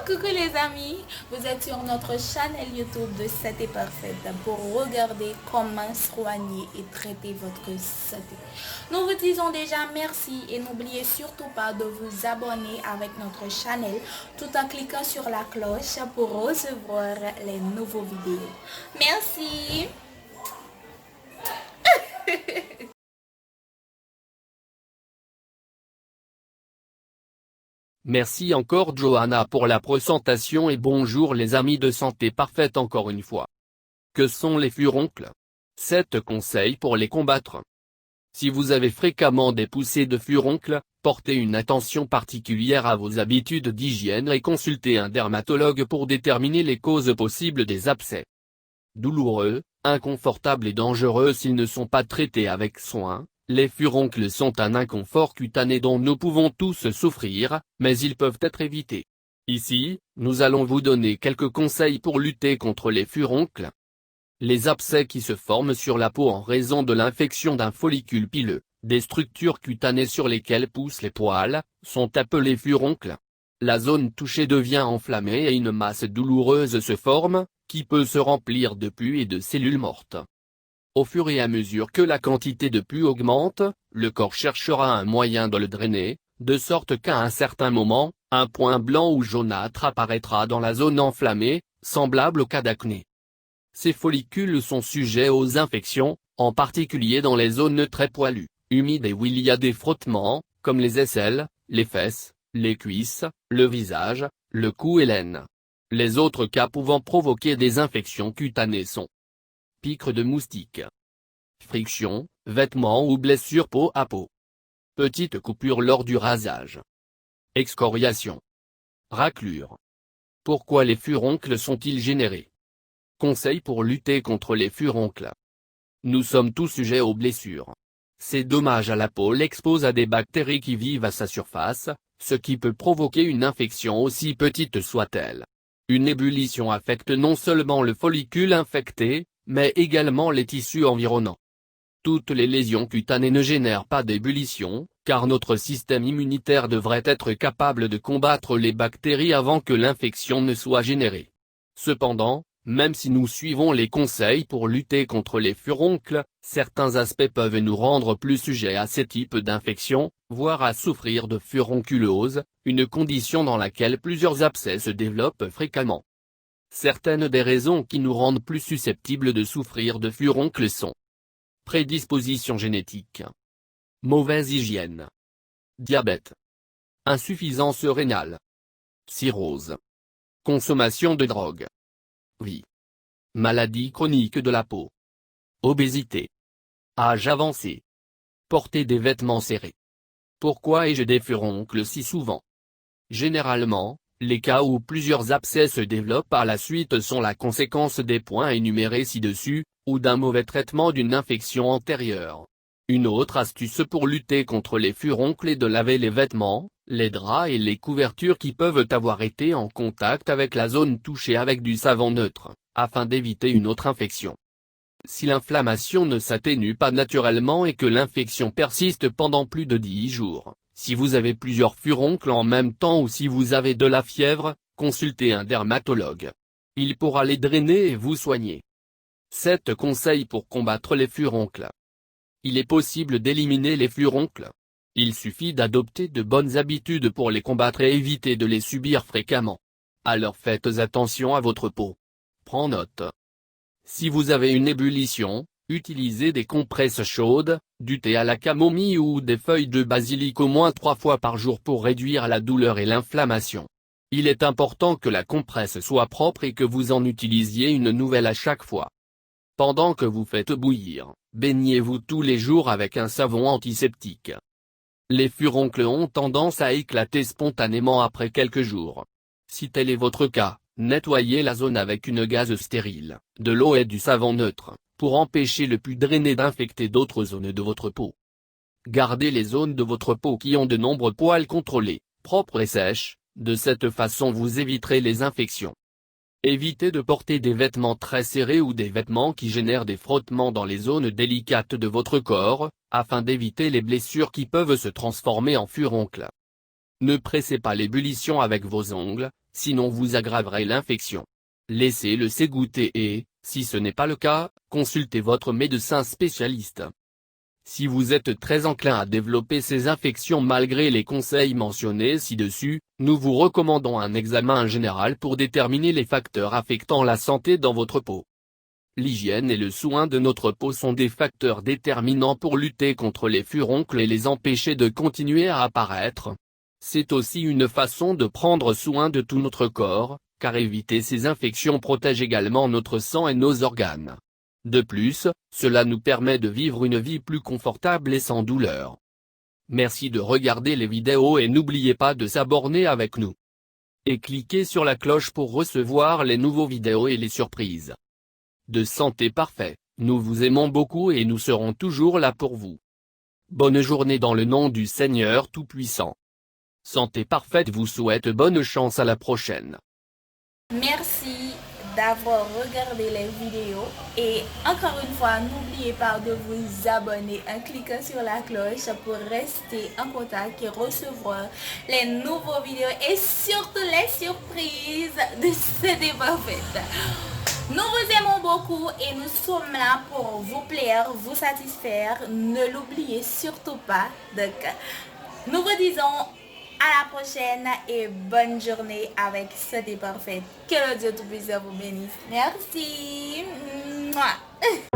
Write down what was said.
Coucou les amis, vous êtes sur notre chaîne YouTube de Santé Parfaite pour regarder comment soigner et traiter votre santé. Nous vous disons déjà merci et n'oubliez surtout pas de vous abonner avec notre chaîne tout en cliquant sur la cloche pour recevoir les nouveaux vidéos. Merci. Merci encore Johanna pour la présentation et bonjour les amis de Santé Parfaite encore une fois. Que sont les furoncles? 7 conseils pour les combattre. Si vous avez fréquemment des poussées de furoncles, portez une attention particulière à vos habitudes d'hygiène et consultez un dermatologue pour déterminer les causes possibles des abcès. Douloureux, inconfortables et dangereux s'ils ne sont pas traités avec soin. Les furoncles sont un inconfort cutané dont nous pouvons tous souffrir, mais ils peuvent être évités. Ici, nous allons vous donner quelques conseils pour lutter contre les furoncles. Les abcès qui se forment sur la peau en raison de l'infection d'un follicule pileux, des structures cutanées sur lesquelles poussent les poils, sont appelés furoncles. La zone touchée devient enflammée et une masse douloureuse se forme, qui peut se remplir de pus et de cellules mortes. Au fur et à mesure que la quantité de pus augmente, le corps cherchera un moyen de le drainer, de sorte qu'à un certain moment, un point blanc ou jaunâtre apparaîtra dans la zone enflammée, semblable au cas d'acné. Ces follicules sont sujets aux infections, en particulier dans les zones très poilues, humides et où il y a des frottements, comme les aisselles, les fesses, les cuisses, le visage, le cou et l'aine. Les autres cas pouvant provoquer des infections cutanées sont piqûres de moustiques, friction, vêtements ou blessures peau à peau, petites coupures lors du rasage, excoriation, raclure. Pourquoi les furoncles sont-ils générés? Conseils pour lutter contre les furoncles. Nous sommes tous sujets aux blessures. Ces dommages à la peau l'exposent à des bactéries qui vivent à sa surface, ce qui peut provoquer une infection aussi petite soit-elle. Une ébullition affecte non seulement le follicule infecté, mais également les tissus environnants. Toutes les lésions cutanées ne génèrent pas d'ébullition, car notre système immunitaire devrait être capable de combattre les bactéries avant que l'infection ne soit générée. Cependant, même si nous suivons les conseils pour lutter contre les furoncles, certains aspects peuvent nous rendre plus sujets à ces types d'infections, voire à souffrir de furonculose, une condition dans laquelle plusieurs abcès se développent fréquemment. Certaines des raisons qui nous rendent plus susceptibles de souffrir de furoncles sont prédisposition génétique, mauvaise hygiène, diabète, insuffisance rénale, cirrhose, consommation de drogue, vie, maladie chronique de la peau, obésité, âge avancé, porter des vêtements serrés. Pourquoi ai-je des furoncles si souvent? Généralement, les cas où plusieurs abcès se développent à la suite sont la conséquence des points énumérés ci-dessus, ou d'un mauvais traitement d'une infection antérieure. Une autre astuce pour lutter contre les furoncles est de laver les vêtements, les draps et les couvertures qui peuvent avoir été en contact avec la zone touchée avec du savon neutre, afin d'éviter une autre infection. Si l'inflammation ne s'atténue pas naturellement et que l'infection persiste pendant plus de 10 jours, si vous avez plusieurs furoncles en même temps ou si vous avez de la fièvre, consultez un dermatologue. Il pourra les drainer et vous soigner. 7 conseils pour combattre les furoncles. Il est possible d'éliminer les furoncles. Il suffit d'adopter de bonnes habitudes pour les combattre et éviter de les subir fréquemment. Alors faites attention à votre peau. Prends note. Si vous avez une ébullition, utilisez des compresses chaudes, du thé à la camomille ou des feuilles de basilic au moins 3 fois par jour pour réduire la douleur et l'inflammation. Il est important que la compresse soit propre et que vous en utilisiez une nouvelle à chaque fois. Pendant que vous faites bouillir, baignez-vous tous les jours avec un savon antiseptique. Les furoncles ont tendance à éclater spontanément après quelques jours. Si tel est votre cas, nettoyez la zone avec une gaze stérile, de l'eau et du savon neutre, pour empêcher le pus drainé d'infecter d'autres zones de votre peau. Gardez les zones de votre peau qui ont de nombreux poils contrôlés, propres et sèches, de cette façon vous éviterez les infections. Évitez de porter des vêtements très serrés ou des vêtements qui génèrent des frottements dans les zones délicates de votre corps, afin d'éviter les blessures qui peuvent se transformer en furoncles. Ne pressez pas l'ébullition avec vos ongles, sinon vous aggraverez l'infection. Laissez-le s'égoutter et, si ce n'est pas le cas, consultez votre médecin spécialiste. Si vous êtes très enclin à développer ces infections malgré les conseils mentionnés ci-dessus, nous vous recommandons un examen général pour déterminer les facteurs affectant la santé dans votre peau. L'hygiène et le soin de notre peau sont des facteurs déterminants pour lutter contre les furoncles et les empêcher de continuer à apparaître. C'est aussi une façon de prendre soin de tout notre corps, car éviter ces infections protège également notre sang et nos organes. De plus, cela nous permet de vivre une vie plus confortable et sans douleur. Merci de regarder les vidéos et n'oubliez pas de s'abonner avec nous. Et cliquez sur la cloche pour recevoir les nouveaux vidéos et les surprises. De santé parfait, nous vous aimons beaucoup et nous serons toujours là pour vous. Bonne journée dans le nom du Seigneur Tout-Puissant. Santé parfaite vous souhaite bonne chance à la prochaine. Merci d'avoir regardé les vidéos et encore une fois n'oubliez pas de vous abonner en cliquant sur la cloche pour rester en contact et recevoir les nouveaux vidéos et surtout les surprises de Santé Parfaite. Nous vous aimons beaucoup et nous sommes là pour vous plaire, vous satisfaire. Ne l'oubliez surtout pas. Donc, nous vous disons à la prochaine et bonne journée avec Santé Parfaite. Que le Dieu Tout-Puissant vous bénisse. Merci. Mouah.